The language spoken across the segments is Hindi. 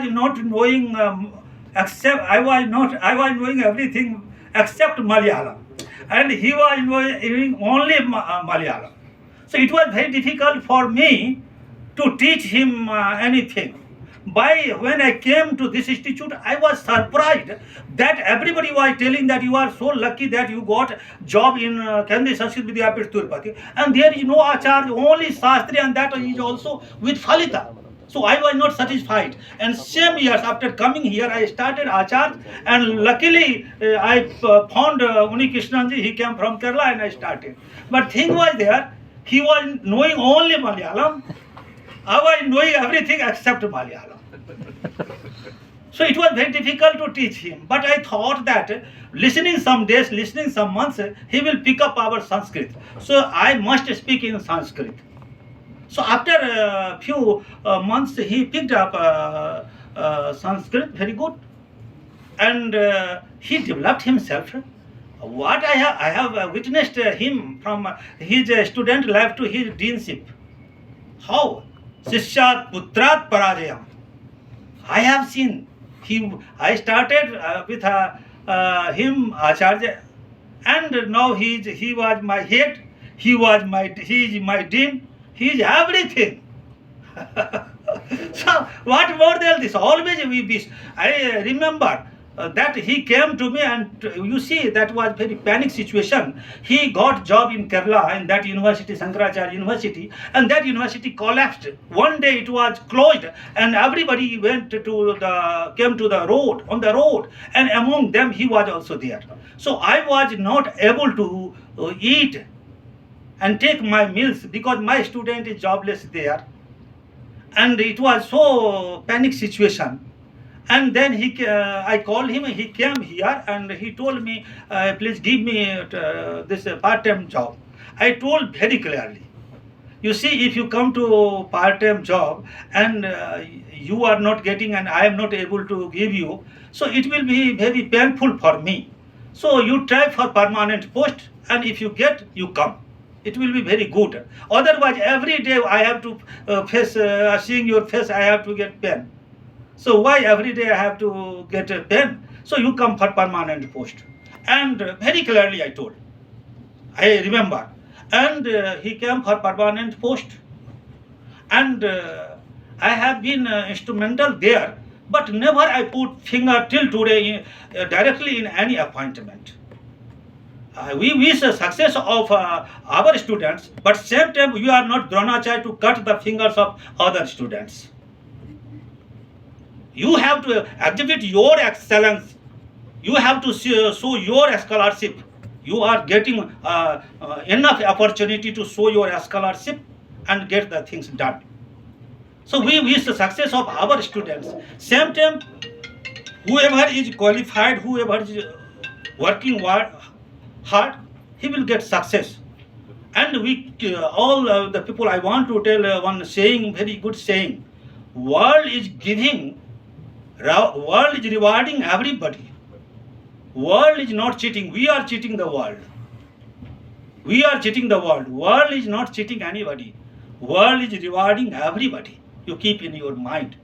was not knowing I was knowing everything except Malayalam, and he was knowing only Malayalam. So it was very difficult for me to teach him anything. When I came to this institute, I was surprised that everybody was telling that you are so lucky that you got job in Kendriya Sanskrit Vidyapith Tirupati, and there is no acharya, only Shastri, and that is also with Phalita. So I was not satisfied, and same years after coming here, I started acharya, and luckily I found Uni Krishnanji. He came from Kerala, and I started. But thing was there, he was knowing only Malayalam. I was knowing everything except Malayalam. So it was very difficult to teach him. But I thought that listening some days, listening some months, he will pick up our Sanskrit. So I must speak in Sanskrit. So after a few months, he picked up Sanskrit very good, and he developed himself. What I have witnessed him from his student life to his deanship. How? Sishyat putrat parajayam. I have seen him. I started with him Acharya, and now he was my head. He is my dean. He is everything. So what more than this? Always I remember that he came to me, and you see that was very panic situation. He got job in Kerala in that university, Shankaracharya University, and that university collapsed. One day it was closed, and everybody came to the road, on the road, and among them he was also there. So I was not able to eat and take my meals because my student is jobless there, and it was so panic situation. And then I called him. He came here and he told me, please give me this part-time job. I told very clearly, you see, if you come to part-time job and you are not getting and I am not able to give you, so it will be very painful for me. So you try for permanent post, and if you get, you come. It will be very good. Otherwise, every day I have to face, seeing your face, I have to get pain. So why every day I have to get a pen? So you come for permanent post. And very clearly I told. I remember. And he came for permanent post. And I have been instrumental there. But never I put finger till today directly in any appointment. We wish the success of our students, but same time you are not Dronacharya to cut the fingers of other students. You have to exhibit your excellence. You have to show your scholarship. You are getting enough opportunity to show your scholarship and get the things done. So we wish the success of our students. Same time, whoever is qualified, whoever is working hard, he will get success. And we all the people, I want to tell one saying, very good saying. World is giving. World is rewarding everybody. World is not cheating. We are cheating the world. We are cheating the world. World is not cheating anybody. World is rewarding everybody. You keep in your mind.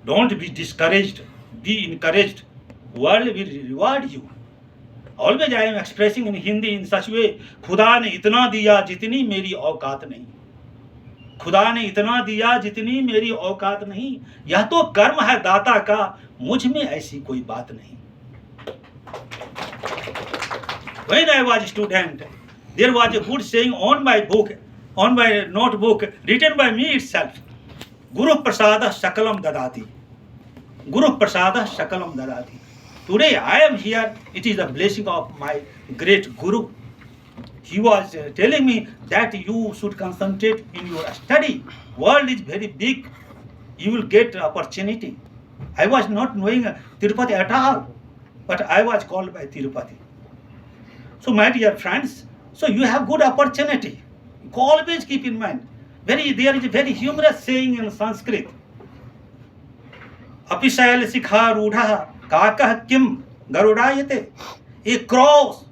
Don't be discouraged. Be encouraged. World will reward you. Always I am expressing in Hindi in such way. खुदा ने इतना दिया जितनी मेरी औकात नहीं. खुदा ने इतना दिया जितनी मेरी औकात नहीं. यह तो कर्म है दाता का, मुझ में ऐसी कोई बात नहीं. When I was a student, there was a good saying on my book, on my notebook, written by me itself. Guru Prasada Sakalam Dadati. Guru Prasada Sakalam Dadati. Today I am here. It is the blessing of my great Guru. He was telling me that you should concentrate in your study. World is very big. You will get opportunity. I was not knowing Tirupati at all, but I was called by Tirupati. So my dear friends, so you have good opportunity. Always keep in mind. There is a very humorous saying in Sanskrit. Apisayal sikha rudha kakah kim garudayate. A crow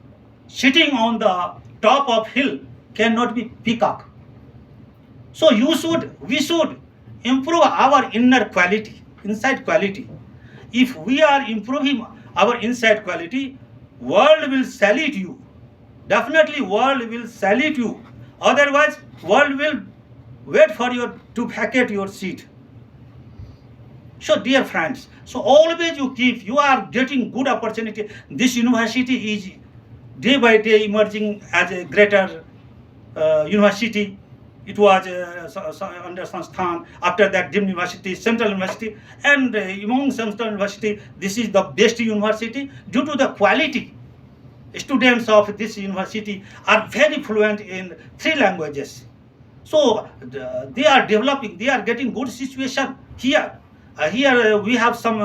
sitting on the top of hill cannot be peacock. So we should improve our inner quality. inside quality. If we are improving our inside quality, world will salute you. Definitely world will salute you. Otherwise, world will wait for you to vacate your seat. So dear friends, so always you are getting good opportunity. This university is day by day emerging as a greater university. It was under Sansthan. After that, Dim University, Central University, and among Central University, this is the best university due to the quality. Students of this university are very fluent in 3 languages. So they are developing, they are getting good situation here. Here we have some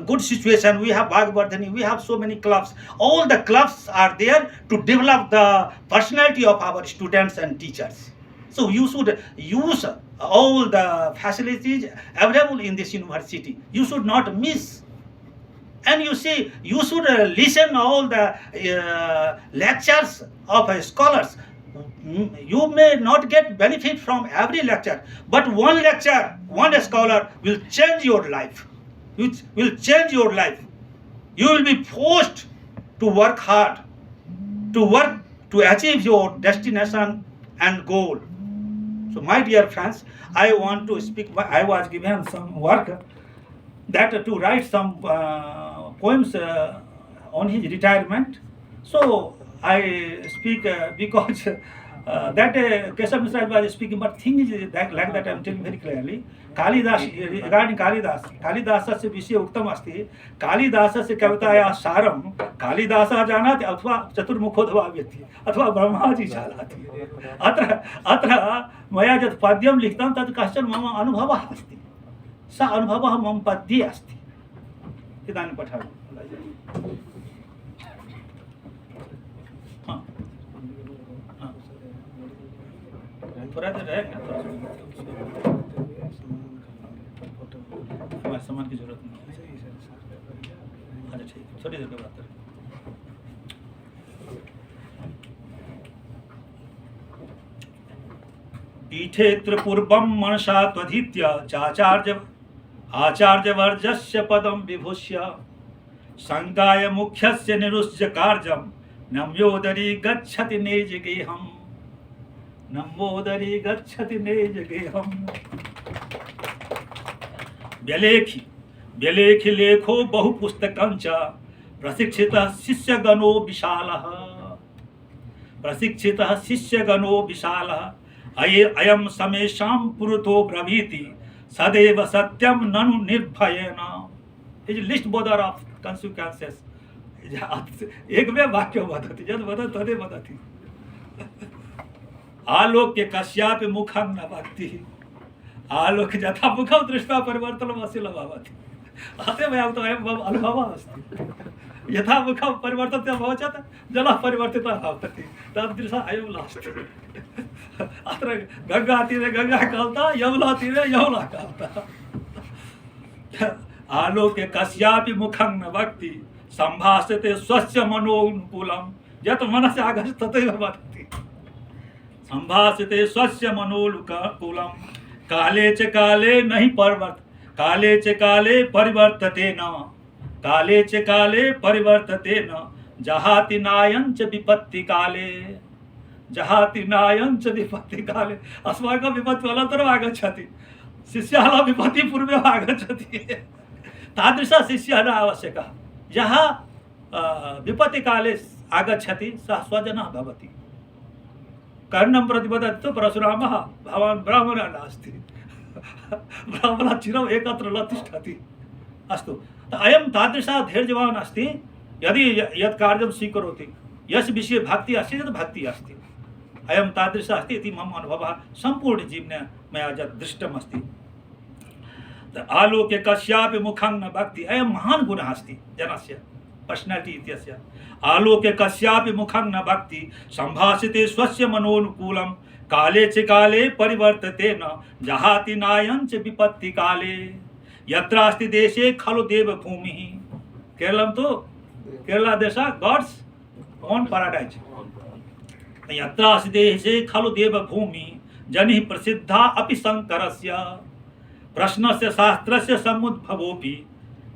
good situation. We have Bhagavardhani, we have so many clubs. All the clubs are there to develop the personality of our students and teachers. So you should use all the facilities available in this university. You should not miss. And you see, you should listen all the lectures of scholars. You may not get benefit from every lecture, but one lecture, one scholar will change your life. It will change your life. You will be forced to work hard, to achieve your destination and goal. So my dear friends, I want to speak. I was given some work that to write some poems on his retirement. So I speak because that Keshav Mishra was speaking, but thing is that like that I am telling very clearly. Kalidas, regarding Kalidasस्य विषय उक्तम अस्ति, कालिदासस्य कवितायाः सारं कालिदासः जानाति अथवा चतुर्मुखोऽथवा व्यक्ति अथवा ब्रह्माजी जानाति. अत्र मया यत् पद्यं लिखितं तत् कश्चन मम अनुभवः अस्ति. स अनुभवः मम पद्ये अस्ति. इदानीं पठामि. थोड़ा देर रहेगा, हमारे सामान की जरूरत नहीं है. अच्छा ठीक, थोड़ी देर के बाद करें. पीठे पूर्वं मनसा त्वधीत्य आचार्यवर्जस्य पदं विभूष्य संगाय मुख्यस्य निरुष्य कार्यं नम्योदरी गच्छति निजगेहम्. नम्योदरी गच्छति निजगेहम्. व्यलेखि लेखो बहुपुस्तकं च प्रशिक्षितः शिष्यगणो विशालः. अयम समेषां पुरुतो ब्रवीति सदैव सत्यम ननु निर्भयेन. Is least bother of consequences. एक में वाक्य वदति यद् वदति तदेव वदति. आलोक्य कस्यापि मुखं न वक्ति. आलोक्य यथा मुखं दृष्ट्वा परिवर्तनमस्य न भवति. अतएव अयम् अनुभवः अस्ति. यथा मुखं परिवर्तते भवति जलः परिवर्तितः भवति. तादृशः अयं नास्ति. अत्र गंगातीरे गंगा कलता, यमुनातीरे यमुना कलता. आलोक्य कस्यापि मुखं न वक्ति संभाषते स्वस्य मनोनुकूलम्. यत् मनसि आगच्छति तथैव वदति. संभाषते स्वस्य मनोनुकूलम्. काले च काले नहि परिवर्तते न. काले च काले परिवर्तते न. जहाति नायं च विपत्ति काले. जहाति नायं च विपत्ति काले. अस्माकं विपत्तिः अनन्तरम् आगच्छति. शिष्याः विपत्तिः पूर्वम् आगच्छति. तादृशः शिष्यः न आवश्यकः. यः विपत्तिकाले आगच्छति सः स्वजनः भवति. कर्णं प्रति वदति तु परशुरामः भवान् ब्राह्मणः नास्ति. ब्राह्मणः चिरम् एकत्र न तिष्ठति. अस्तु, अयं तादृशः धैर्यवान् अस्ति. यदि यत् कार्यं स्वीकरोति, यस्य विषये भक्तिः अस्ति तत् भक्तिः अस्ति. अयं तादृशः अस्ति इति मम अनुभवः सम्पूर्णजीवने मया यत् दृष्टमस्ति. आलोक्य कस्यापि मुखं न वक्ति. अयं महान् गुणः अस्ति जनस्य पर्सनालिटी इत्यस्य. आलोक्य कस्यापि मुखं न वक्ति संभाषिते स्वस्य मनोनुकूलं. काले च काले परिवर्तते न. जहाति नायं च विपत्ति काले. यत्रास्ति देशे खलु देवभूमिः. केरलं तो केरला देशः गॉड्स ओन पैराडाइज. यत्रास्ति देशे खलु देवभूमिः जनिः प्रसिद्धा अपि शंकरस्य. प्रश्नस्य शास्त्रस्य समुद्भवोऽपि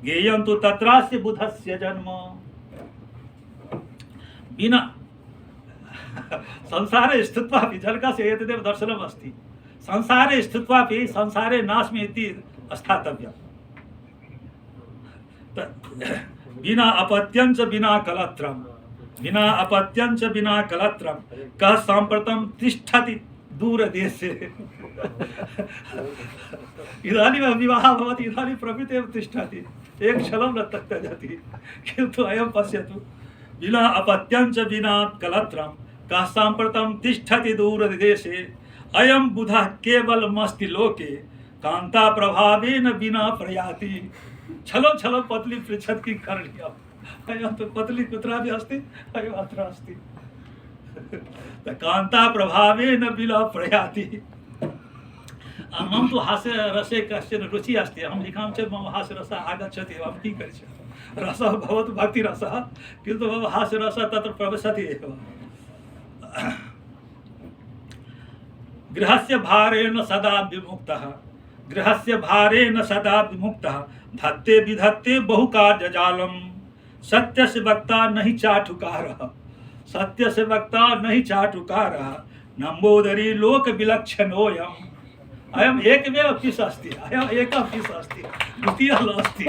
ज्ञेयं तु तत्रास्य बुधस्य जन्म। बिना संसारे स्थित्वापि झलकस्य एतदेव दर्शनम् अस्ति। संसारे स्थित्वापि संसारे नास्मि इति स्थातव्यम्। बिना अपत्यं च बिना कलत्रं, बिना अपत्यं च बिना कलत्रं कः साम्प्रतं तिष्ठति दूरदेशे। इदानीं विवाहः भवति, इदानीं प्रभृति एव तिष्ठति, एक क्षणं न त्यजति। किन्तु अयं पश्यतु, बिना अपत्यं च बिना कलत्रं कः साम्प्रतं तिष्ठति दूरदेशे। अयं बुधः केवलमस्ति लोके कान्ता प्रभावेन बिना प्रयाति। छलो छलो पतली पृच्छत् किं करणीयम्। अयं तु पतली कुत्रापि अस्ति, अयम् अत्र अस्ति। कान्ता प्रभावेन बिना प्रयाति। मम तु हास्यरसे कश्चन रुचिः अस्ति। अहं लिखामि चेत् मम हास्यरसः आगच्छति। अहं किं करिष्यामि। रसः भवतु भक्तिरसः, किन्तु मम हास्यरसः तत्र प्रविशति एव। गृहस्य भारेण सदा विमुक्तः, गृहस्य भारेण सदा विमुक्तः धत्ते विधत्ते बहुकार्यजालम्। सत्यस्य वक्ता नहि चाटुकारः, सत्यस्य वक्ता नहि चाटुकारः नम्बोदरी लोकविलक्षणोऽयम्। अयम् एकमेव पीस् अस्ति, अयम् एकः पीस् अस्ति, द्वितीयः नास्ति।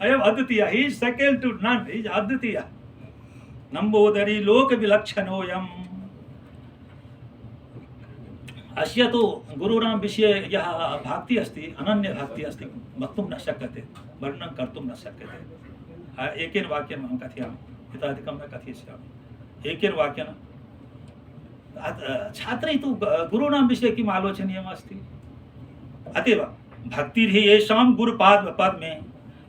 अयम् अद्वितीयः, he is second to none, he is अद्वितीयः। नम्बोदरी लोकविलक्षणोऽयम्। अस्य तु गुरूणां विषये यः भक्ति अस्ति, अनन्य भक्ति अस्ति, वक्तुं न शक्यते, वर्णनं कर्तुं न शक्यते। एकेन वाक्येन अहं कथयामि, इतोधिकं न कथयिष्यामि। एकेन वाक्येन छात्रैः तु गुरूणां विषये किम् आलोचनीयम् अस्ति। अतएव भक्तिर्हि येषां गुरुपादपद्मे,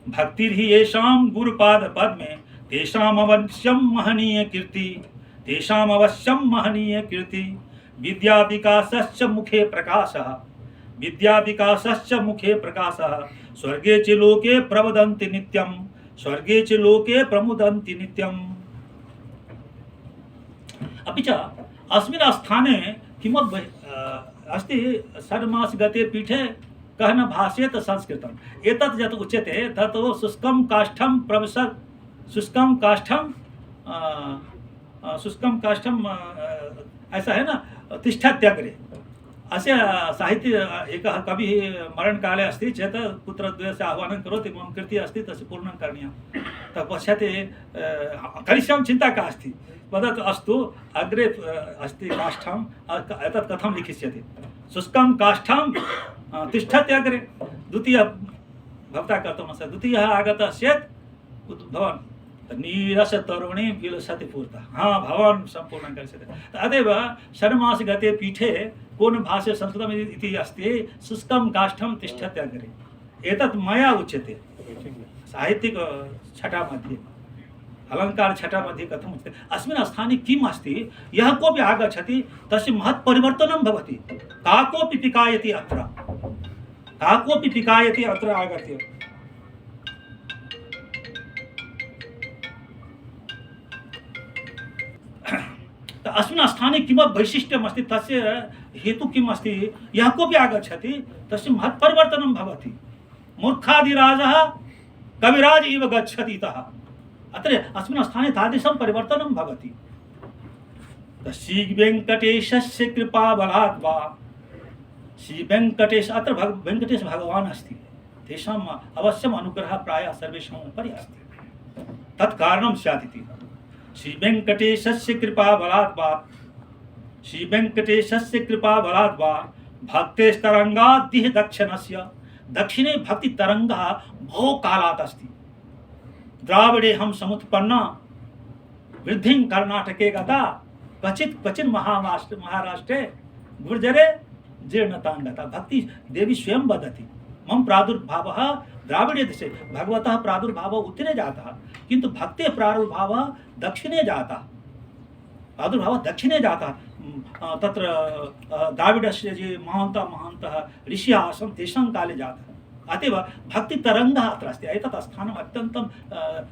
भक्तिर्हि येषां गुरुपादपद्मे तेषाम् अवश्यं महनीय कीर्ति, तेषाम् अवश्यं महनीय कीर्ति। विद्या विकासश्च मुखे प्रकाशः, विद्या विकासश्च मुखे प्रकाशः स्वर्गे च लोके प्रवदन्ति नित्यं, स्वर्गे च लोके प्रमुदन्ति नित्यम्। अपि च अस्मिन् स्थाने किमपि अस्ति, षड्मासगते पीठे कः न भाषेत संस्कृतम्। एतत् यत् उच्यते तत् शुष्कं काष्ठं प्रविशत्, शुष्कं काष्ठं ऐसा है ना, तिष्ठत्यग्रे। अस्य साहित्य एकः कविः मरणकाले अस्ति चेत् पुत्रद्वयस्य आह्वानं करोति, मम कृतिः अस्ति तस्य पूर्णं करणीयं। तत् पश्यति करिष्यामि, चिन्ता का अस्ति, वदतु अस्तु, अग्रे अस्ति काष्ठम्, एतत् कथं लिखिष्यति। शुष्कं काष्ठं तिष्ठत्यग्रे। द्वितीयः भवता कर्तुम् अस्ति। द्वितीयः आगतः चेत् भवान् नीरस तरुणी विलसति पुरतः। हाँ, भवान् सम्पूर्णं करिष्यति। तदेव षड्मासगते पीठे कोन भाषे संस्कृतम् इति अस्ति, शुष्कं काष्ठं तिष्ठत्यग्रे। एतत् मया उच्यते साहित्यिक छटा मध्ये, अलङ्कार छटा मध्ये कथम् उच्यते। अस्मिन् स्थाने किम् अस्ति, यः कोऽपि आगच्छति तस्य महत् परिवर्तनं भवति। काकोऽपि पिकायति अत्र, काकोऽपि पिकायति अत्र आगत्य। अस्मिन् स्थाने किमपि वैशिष्ट्यम् अस्ति, तस्य हेतु किम् अस्ति, यः कोऽपि आगच्छति तस्य महत् परिवर्तनं भवति। मूर्खादिराजः कविराज इव गच्छति इतः। अत्र अस्मिन् स्थाने तादृशं परिवर्तनं भवति। श्रीवेङ्कटेशस्य कृपाबलात् वा, श्रीवेङ्कटेश, अत्र वेङ्कटेश भगवान् अस्ति, तेषाम् अवश्यम् अनुग्रहः प्रायः सर्वेषाम् उपरि अस्ति, तत् कारणं स्यात् इति। श्रीवेङ्कटेशस्य कृपाबलात् वा, श्रीवेङ्कटेशस्य कृपाबलात् वा भक्तेस्तरङ्गाद्दिह दक्षिणस्य, दक्षिणे भक्तितरङ्गः बहुकालात् अस्ति। द्राविडे हम समुत्पन्ना वृद्धिं कर्णाटके गता, क्वचित् महाराष्ट्रे गुर्जरे जीर्णतां गता। भक्ति देवी स्वयं वदति, मम प्रादुर्भावः द्राविडे देशे, भगवतः प्रादुर्भावः उत्तरे जातः, किन्तु भक्तेः प्रादुर्भावः दक्षिणे जातः, प्रादुर्भावः दक्षिणे जातः। तत्र द्राविडस्य ये महान्तः ऋषिः आसन् तेषां काले जातः। अतएव भक्तितरङ्गः अत्र अस्ति। एतत् स्थानम् अत्यन्तं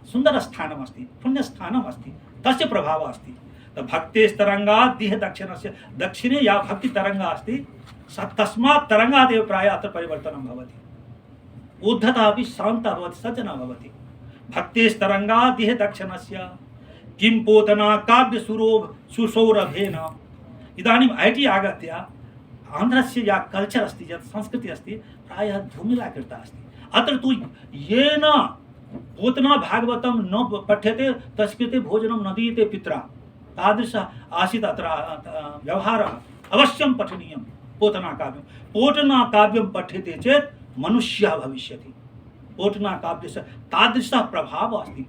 सुन्दरस्थानम् अस्ति, पुण्यस्थानम् अस्ति, तस्य प्रभावः अस्ति। भक्तेस्तरङ्गाद्दिह दक्षिणस्य, दक्षिणे या भक्तितरङ्गः अस्ति तस्मात् तरंगादेव प्रायः अत्र परिवर्तनं भवति। उद्धता अपि शान्तः भवति, सज्जनः भवति। भक्तेस्तरंगादिह दक्षिणस्य किं पोतना काव्यसुरो सुसौरभेन। इदानीम् ऐटी आगत्य आन्ध्रस्य या कल्चर् अस्ति, यत् संस्कृतिः अस्ति, प्रायः धूमिला कृता अस्ति। अत्र तु येन पोतना भागवतं न पठ्यते तस्कृते भोजनं न दीयते पित्रा, तादृश आसीत् अत्र व्यवहारः। अवश्यं पठनीयं पोतना काव्यं। पोतना काव्यं पठ्यते चेत् मनुष्यः भविष्यति। पोतना काव्यस्य तादृशः प्रभावः अस्ति।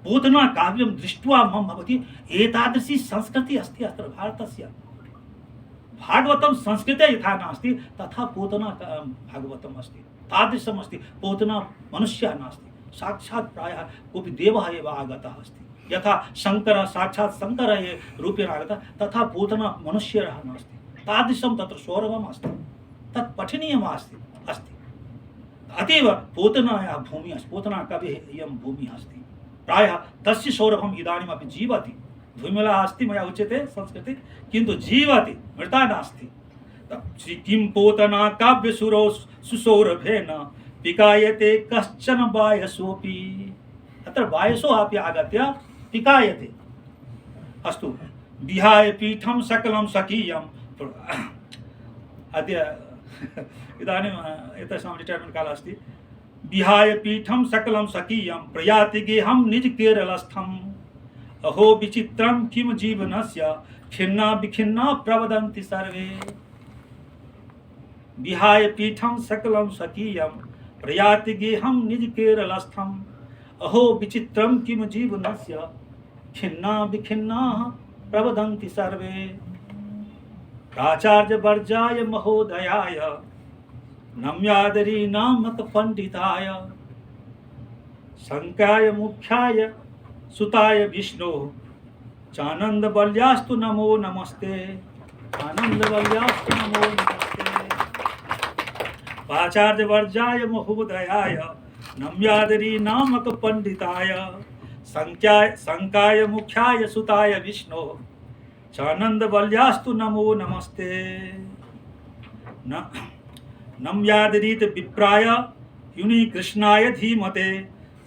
पोतना काव्यं दृष्ट्वा मम भवति एतादृशी संस्कृतिः अस्ति अत्र भारतस्य। भागवतं संस्कृते यथा नास्ति तथा पोतना भागवतम् अस्ति, तादृशम् अस्ति। पोतना मनुष्यः नास्ति, साक्षात् प्रायः कोऽपि देवः एव आगतः अस्ति। यथा शङ्करः साक्षात् शङ्करः रूपेण आगतः, तथा पोतना मनुष्यः नास्ति। तादृशं तत्र सौरभम् अस्ति, तत् पठनीयम् अस्ति। अतीव पोतनायाः भूमिः अस्ति, पोतना कविः इयं भूमिः अस्ति। प्रायः तस्य सौरभम् इदानीमपि जीवति। धूमिला अस्ति मया उच्यते संस्कृते, किन्तु जीवति, मृता नास्ति। किं पोतना काव्यसुरो सुसौरभेन पिकायते कश्चन वायसोऽपि। अत्र वायसो अपि आगत्य पिकायते। अस्तु, विहाय पीठं सकलं स्वकीयं। अद्य इदानीम् एतेषां रिटैर्मेण्ट् कालः अस्ति। विहाय पीठं सकलं स्वकीयं प्रयाति गेहं निज केरलस्थम्। अहो विचित्रं किम जीवनस्य खिन्ना विखिन्ना प्रवदन्ति सर्वे। विहाय पीठं सकलं स्वकीयं प्रयाति गेहं निज केरलस्थम्। अहो विचित्रं किम जीवनस्य खिन्ना विखिन्ना प्रवदन्ति सर्वे। प्राचार्य वर्जाय महोदयाय नम्यादरी नामक पंडिताय शंकाय मुख्याय सुताय विष्णु चानंद बल्यास्तु नमो नमस्ते। आनंद बल्यास्तु नमो नमस्ते। प्राचार्य वर्जाय महोदयाय नम्यादरी नामक पंडिताय शंकाय मुख्याय सुताय विष्णु चानंद बल्यास्तु नमो नमस्ते। नम्यादरीत विप्राय युनि कृष्णाय धीमते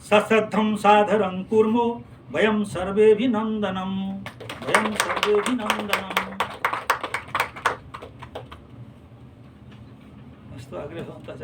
सश्रद्धं सादरं कुर्मो वयं सर्वेऽभिनन्दनम्। वयं सर्वेऽभिनन्दनम्। अस्तु, अग्रे भवन्तः।